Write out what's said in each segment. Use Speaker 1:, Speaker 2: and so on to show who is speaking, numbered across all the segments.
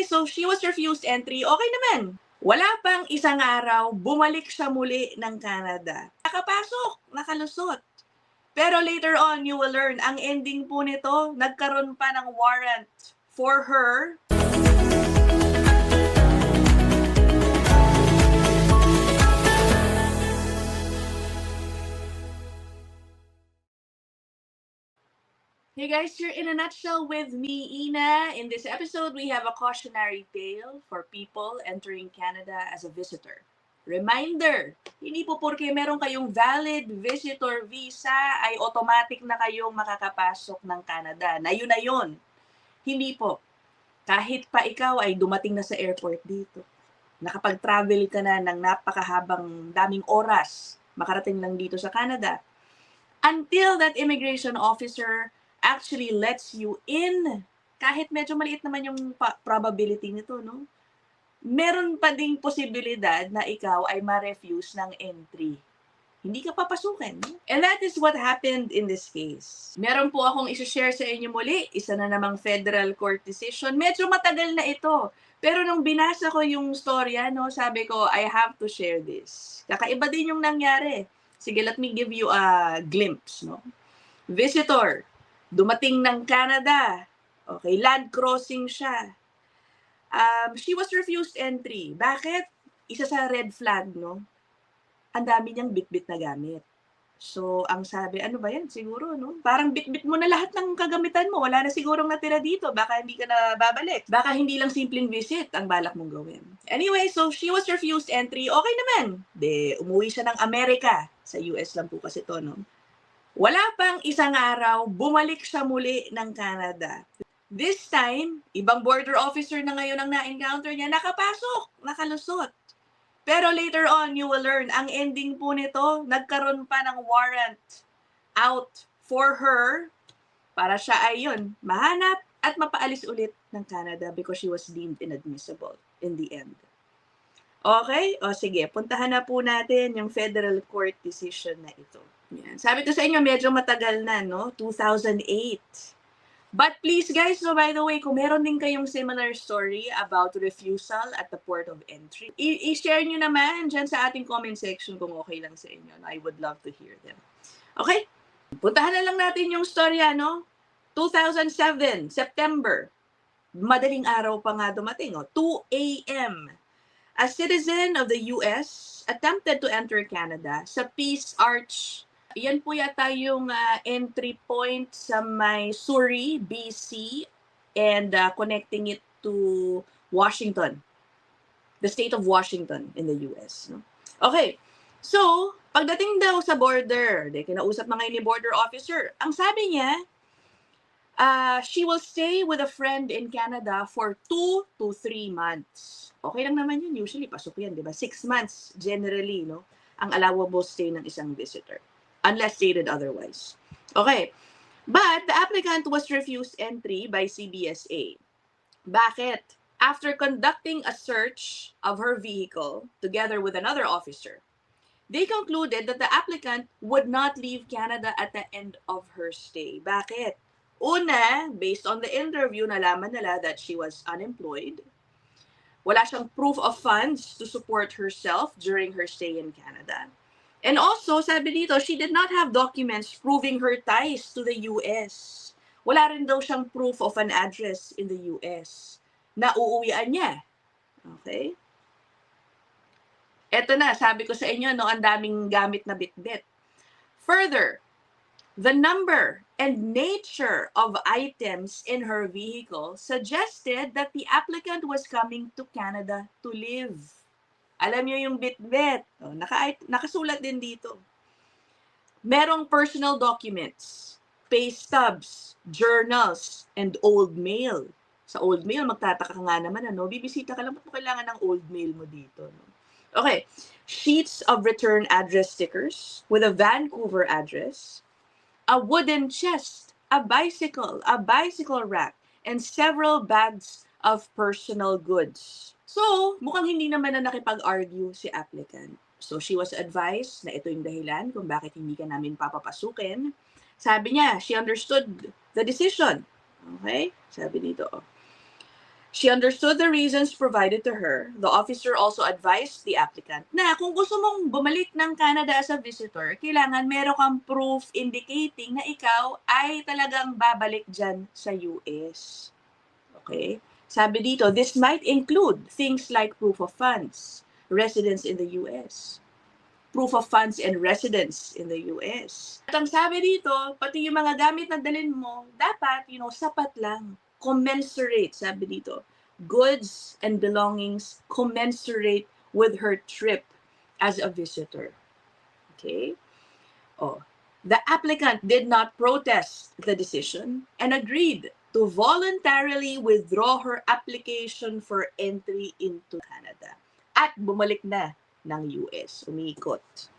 Speaker 1: So she was refused entry, okay naman. Wala pang isang araw, bumalik siya muli ng Canada. Nakapasok, nakalusot. Pero later on, you will learn, ang ending po nito, nagkaroon pa ng warrant for her. Hey guys, you're in a nutshell with me, Ina. In this episode, we have a cautionary tale for people entering Canada as a visitor. Reminder, hindi po porke meron kayong valid visitor visa ay automatic na kayong makakapasok ng Canada. Na yun. Hindi po. Kahit pa ikaw ay dumating na sa airport dito, nakapag-travel ka na ng napakahabang daming oras, makarating lang dito sa Canada, until that immigration officer actually lets you in, kahit medyo maliit naman yung probability nito, no? Meron pa ding posibilidad na ikaw ay ma-refuse ng entry. Hindi ka papasukin. And that is what happened in this case. Meron po akong isi-share sa inyo muli, isa na namang federal court decision. Medyo matagal na ito. Pero nung binasa ko yung storya, no, sabi ko, I have to share this. Kakaiba din yung nangyari. Sige, let me give you a glimpse, no? Visitor, dumating ng Canada. Okay, land crossing siya. She was refused entry. Bakit? Isa sa red flag, no? Ang dami niyang bit-bit na gamit. So, ang sabi, ano ba yan? Siguro, no? Parang bit-bit mo na lahat ng kagamitan mo. Wala na sigurong natira dito. Baka hindi ka na babalik. Baka hindi lang simpleng visit ang balak mong gawin. Anyway, so she was refused entry. Okay naman. Umuwi siya ng Amerika. Sa US lang po kasi to, no? Wala pang isang araw, bumalik siya muli ng Canada. This time, ibang border officer na ngayon ang na-encounter niya, nakapasok, nakalusot. Pero later on, you will learn, ang ending po nito, nagkaroon pa ng warrant out for her para siya ay yun, mahanap at mapaalis ulit ng Canada because she was deemed inadmissible in the end. Okay? O sige, puntahan na po natin yung federal court decision na ito. Yan. Sabi ko sa inyo, medyo matagal na, no? 2008. But please guys, so by the way, kung meron din kayong similar story about refusal at the port of entry, i-share nyo naman dyan sa ating comment section kung okay lang sa inyo. I would love to hear them. Okay? Puntahan na lang natin yung storya, no? 2007, September. Madaling araw pa nga dumating, 2 a.m. A citizen of the US attempted to enter Canada sa Peace Arch. Yan po yata yung entry point sa may Surrey, BC, and connecting it to Washington, the state of Washington in the US. No? Okay, so pagdating daw sa border, kinausap mga ni border officer, ang sabi niya, she will stay with a friend in Canada for 2 to 3 months. Okay lang naman yun, usually pasok yan, di ba? 6 months generally, no? Ang allowable stay ng isang visitor. Unless stated otherwise. Okay. But the applicant was refused entry by CBSA. Bakit? After conducting a search of her vehicle together with another officer, they concluded that the applicant would not leave Canada at the end of her stay. Bakit? Una, based on the interview, nalaman nila that she was unemployed. Wala siyang proof of funds to support herself during her stay in Canada. And also, sabi dito, she did not have documents proving her ties to the US. Wala rin daw siyang proof of an address in the US na uuwian niya. Okay? Eto na, sabi ko sa inyo, no, ang daming gamit na bit-bit. Further, the number and nature of items in her vehicle suggested that the applicant was coming to Canada to live. Alam niyo yung bit-bit. Nakasulat din dito. Merong personal documents, pay stubs, journals, and old mail. Sa old mail, magtataka ka nga naman, bibisita ka lang, ba't mo kailangan ng old mail mo dito? No? Okay. Sheets of return address stickers with a Vancouver address, a wooden chest, a bicycle rack, and several bags of personal goods. So, mukhang hindi naman na nakipag-argue si applicant. So, she was advised na ito yung dahilan kung bakit hindi ka namin papapasukin. Sabi niya, she understood the decision. Okay? Sabi dito, She understood the reasons provided to her. The officer also advised the applicant na kung gusto mong bumalik ng Canada as a visitor, kailangan meron kang proof indicating na ikaw ay talagang babalik dyan sa US. Okay? Sabi dito, this might include things like proof of funds, residence in the US, proof of funds and residence in the US. At ang sabi dito, pati yung mga gamit na dalhin mo, dapat, sapat lang. Commensurate, sabi dito. Goods and belongings commensurate with her trip as a visitor. Okay? Oh. The applicant did not protest the decision and agreed to voluntarily withdraw her application for entry into Canada. At bumalik na ng US. Umikot.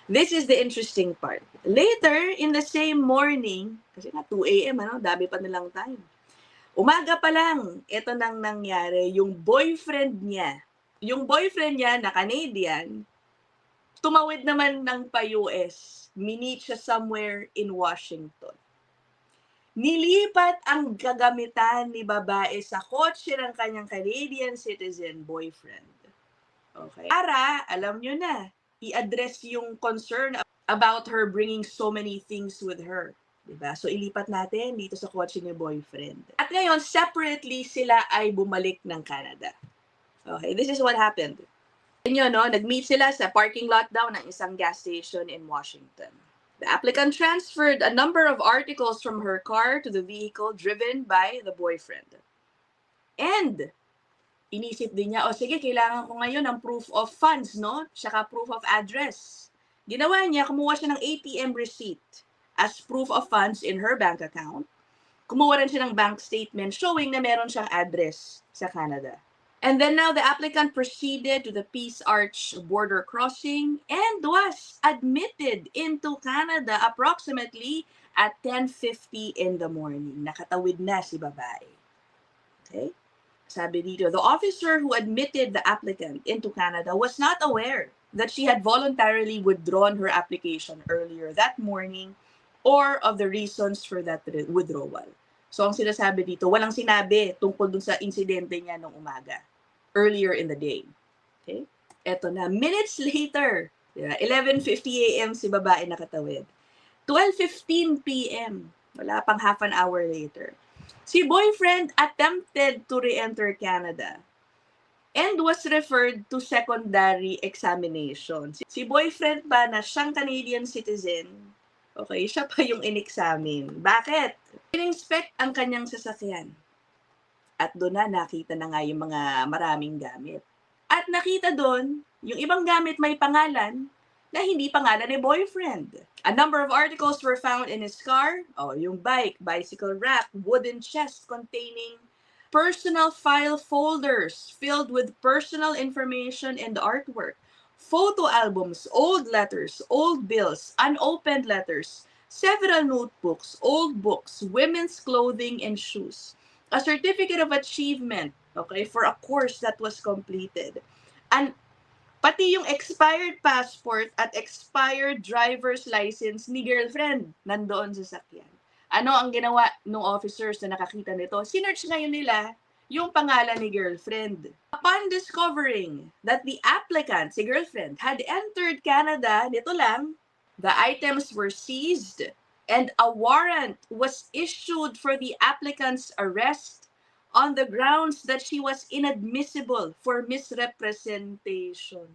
Speaker 1: This is the interesting part. Later, in the same morning, kasi nga 2 a.m., dami pa nilang time. Umaga pa lang, ito nang nangyari, yung boyfriend niya na Canadian, tumawid naman ng pa-US. Minit siya somewhere in Washington. Nilipat ang gagamitan ni babae sa kotse ng kanyang Canadian citizen boyfriend. Okay. Para, alam nyo na, i-address yung concern about her bringing so many things with her. Diba? So, ilipat natin dito sa kotse ni boyfriend. At ngayon, separately, sila ay bumalik ng Canada. Okay, this is what happened. Inyo, nag-meet sila sa parking lot daw ng isang gas station in Washington. The applicant transferred a number of articles from her car to the vehicle driven by the boyfriend. And inisip din niya, sige, kailangan ko ngayon ng proof of funds, Tsaka proof of address. Ginawa niya, kumuha siya ng ATM receipt as proof of funds in her bank account. Kumuha rin siya ng bank statement showing na meron siyang address sa Canada. And then now the applicant proceeded to the Peace Arch border crossing and was admitted into Canada approximately at 10:50 in the morning. Nakatawid na si babae. Okay? Sabi dito, the officer who admitted the applicant into Canada was not aware that she had voluntarily withdrawn her application earlier that morning or of the reasons for that withdrawal. So, ang sinasabi dito, walang sinabi tungkol dun sa insidente niya nung umaga, earlier in the day. Okay? Eto na, minutes later, 11:50 a.m. si babae nakatawid. 12:15 p.m., wala pang half an hour later, si boyfriend attempted to re-enter Canada and was referred to secondary examination. Si boyfriend pa na siyang Canadian citizen, okay, siya pa yung in-examine. Bakit? In-inspect ang kanyang sasakyan. At doon na nakita na nga yung mga maraming gamit. At nakita doon, yung ibang gamit may pangalan na hindi pangalan ni boyfriend. A number of articles were found in his car. Yung bike, bicycle rack, wooden chest containing personal file folders filled with personal information and artwork, photo albums, old letters, old bills, unopened letters, several notebooks, old books, women's clothing and shoes, a certificate of achievement, for a course that was completed, and pati yung expired passport at expired driver's license ni girlfriend nandoon sa sakyan. Ano ang ginawa ng officers na nakakita nito? Sinearch ngayon nila yung pangalan ni girlfriend. Upon discovering that the applicant, si girlfriend, had entered Canada, nito lang, the items were seized and a warrant was issued for the applicant's arrest on the grounds that she was inadmissible for misrepresentation.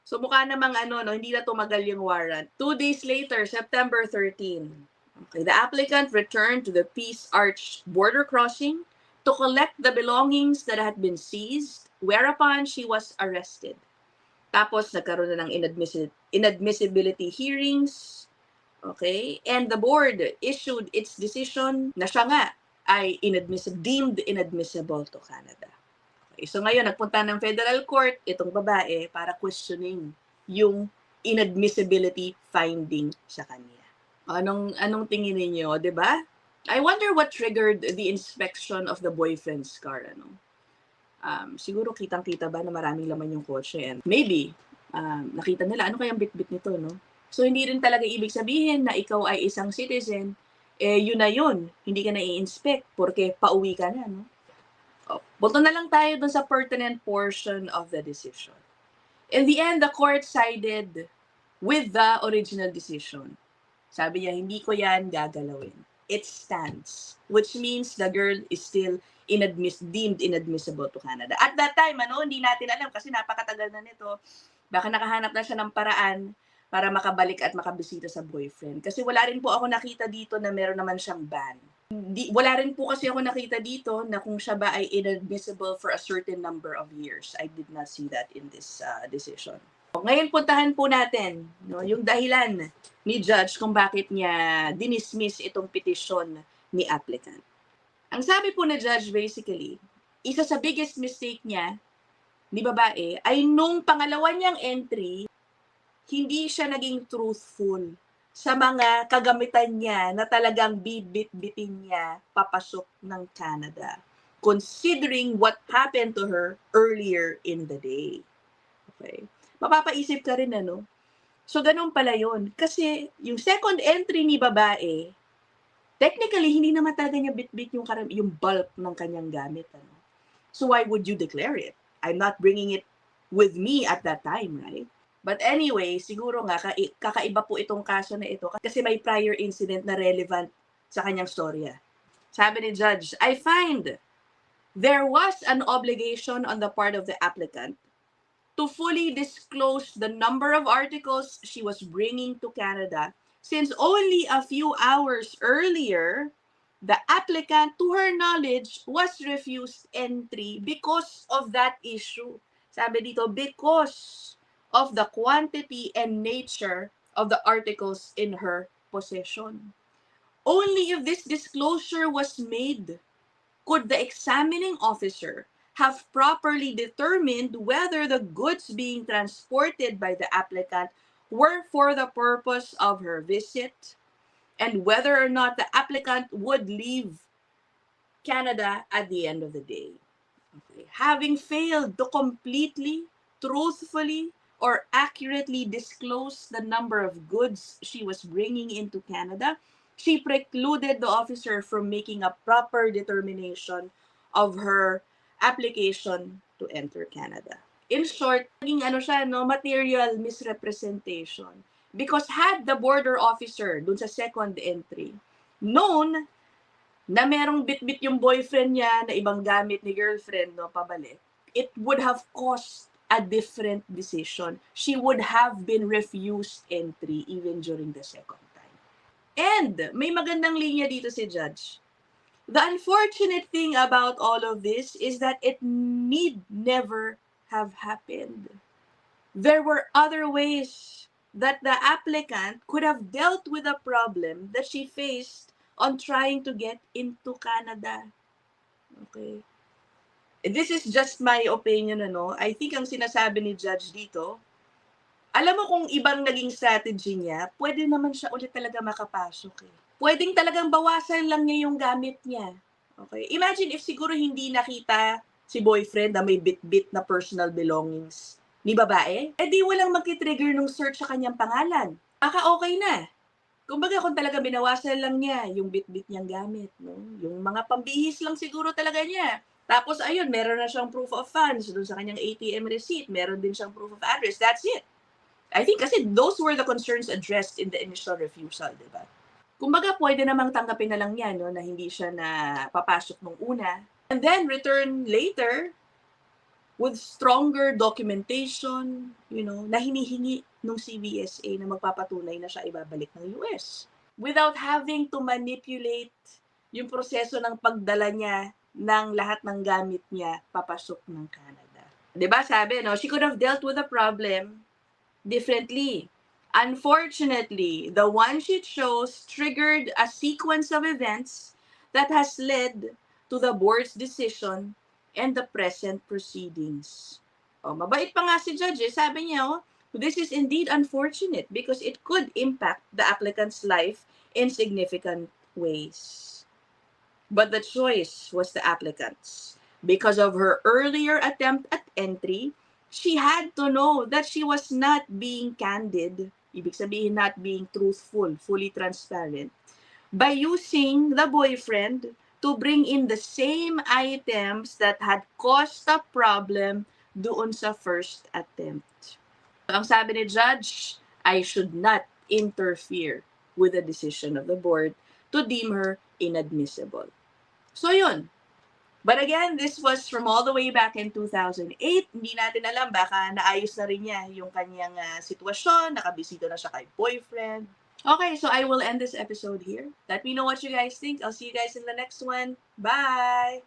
Speaker 1: So mukha namang hindi na tumagal yung warrant. 2 days later, September 13, the applicant returned to the Peace Arch border crossing to collect the belongings that had been seized, whereupon she was arrested. Tapos nagkaroon na ng inadmissibility hearings, and the board issued its decision na siya nga ay deemed inadmissible to Canada. So ngayon, nagpunta ng federal court itong babae para questioning yung inadmissibility finding sa kanya. Anong tingin niyo, 'di ba? I wonder what triggered the inspection of the boyfriend's car, siguro kitang-kita ba na maraming laman yung kotse, and maybe nakita nila ano kayang bitbit nito, no? So hindi rin talaga ibig sabihin na ikaw ay isang citizen yun na yun. Hindi ka na i-inspect porque pauwi ka na, no? Punto na lang tayo dun sa pertinent portion of the decision. In the end, the court sided with the original decision. Sabi niya, hindi ko yan gagalawin. It stands. Which means the girl is still deemed inadmissible to Canada. At that time, hindi natin alam kasi napakatagal na nito. Baka nakahanap na siya ng paraan para makabalik at makabisita sa boyfriend. Kasi wala rin po ako nakita dito na meron naman siyang ban. Wala rin po kasi ako nakita dito na kung siya ba ay inadmissible for a certain number of years. I did not see that in this decision. Ngayon puntahan po natin yung dahilan ni judge kung bakit niya dinismiss itong petisyon ni applicant. Ang sabi po ni judge basically, isa sa biggest mistake niya ni babae ay nung pangalawa niyang entry, hindi siya naging truthful sa mga kagamitan niya na talagang bibit-bitin niya papasok ng Canada, considering what happened to her earlier in the day. Okay? Mapapaisip ka rin, So, ganun pala yun. Kasi, yung second entry ni babae, technically, hindi naman talaga niya bit-bit yung bulk ng kanyang gamit. So, why would you declare it? I'm not bringing it with me at that time, right? But anyway, siguro nga, kakaiba po itong kaso na ito kasi may prior incident na relevant sa kanyang storya. Sabi ni Judge, I find there was an obligation on the part of the applicant to fully disclose the number of articles she was bringing to Canada since only a few hours earlier, the applicant, to her knowledge, was refused entry because of that issue. Sabi dito, because of the quantity and nature of the articles in her possession. Only if this disclosure was made could the examining officer have properly determined whether the goods being transported by the applicant were for the purpose of her visit and whether or not the applicant would leave Canada at the end of the day. Okay. Having failed to completely, truthfully, or accurately disclose the number of goods she was bringing into Canada, she precluded the officer from making a proper determination of her application to enter Canada. In short, naging material misrepresentation. Because had the border officer dun sa second entry known na merong bit-bit yung boyfriend niya na ibang gamit ni girlfriend, pabalik, it would have caused a different decision. She would have been refused entry even during the second time. And may magandang linya dito si Judge. The unfortunate thing about all of this is that it need never have happened. There were other ways that the applicant could have dealt with a problem that she faced on trying to get into Canada. Okay. This is just my opinion, I think ang sinasabi ni Judge dito, alam mo kung ibang naging strategy niya, pwede naman siya ulit talaga makapasok eh. Pwedeng talagang bawasan lang niya yung gamit niya. Okay. Imagine if siguro hindi nakita si boyfriend na may bit-bit na personal belongings ni babae, di walang magti-trigger nung search sa kanyang pangalan. Baka okay na. Kumbaga kung talaga binawasan lang niya yung bit-bit niyang gamit, yung mga pambihis lang siguro talaga niya. Tapos ayun, meron na siyang proof of funds doon sa kanyang ATM receipt, meron din siyang proof of address, that's it. I think kasi those were the concerns addressed in the initial refusal, di ba? Kumbaga pwede namang tanggapin na lang niya na hindi siya na papasok nung una and then return later with stronger documentation, na hinihingi ng CBSA na magpapatunay na siya ibabalik ng US. Without having to manipulate yung proseso ng pagdala niya ng lahat ng gamit niya papasok ng Canada. Diba sabi, she could have dealt with the problem differently. Unfortunately, the one she chose triggered a sequence of events that has led to the board's decision and the present proceedings. Mabait pa nga si Judge, sabi niya, this is indeed unfortunate because it could impact the applicant's life in significant ways. But the choice was the applicant's. Because of her earlier attempt at entry, she had to know that she was not being candid, ibig sabihin not being truthful, fully transparent, by using the boyfriend to bring in the same items that had caused the problem doon sa first attempt. Ang sabi ni Judge, I should not interfere with the decision of the board to deem her inadmissible. So yun. But again, this was from all the way back in 2008. Hindi natin alam, baka naayos na rin niya yung kanyang sitwasyon, nakabisita na siya kay boyfriend. Okay, so I will end this episode here. Let me know what you guys think. I'll see you guys in the next one. Bye!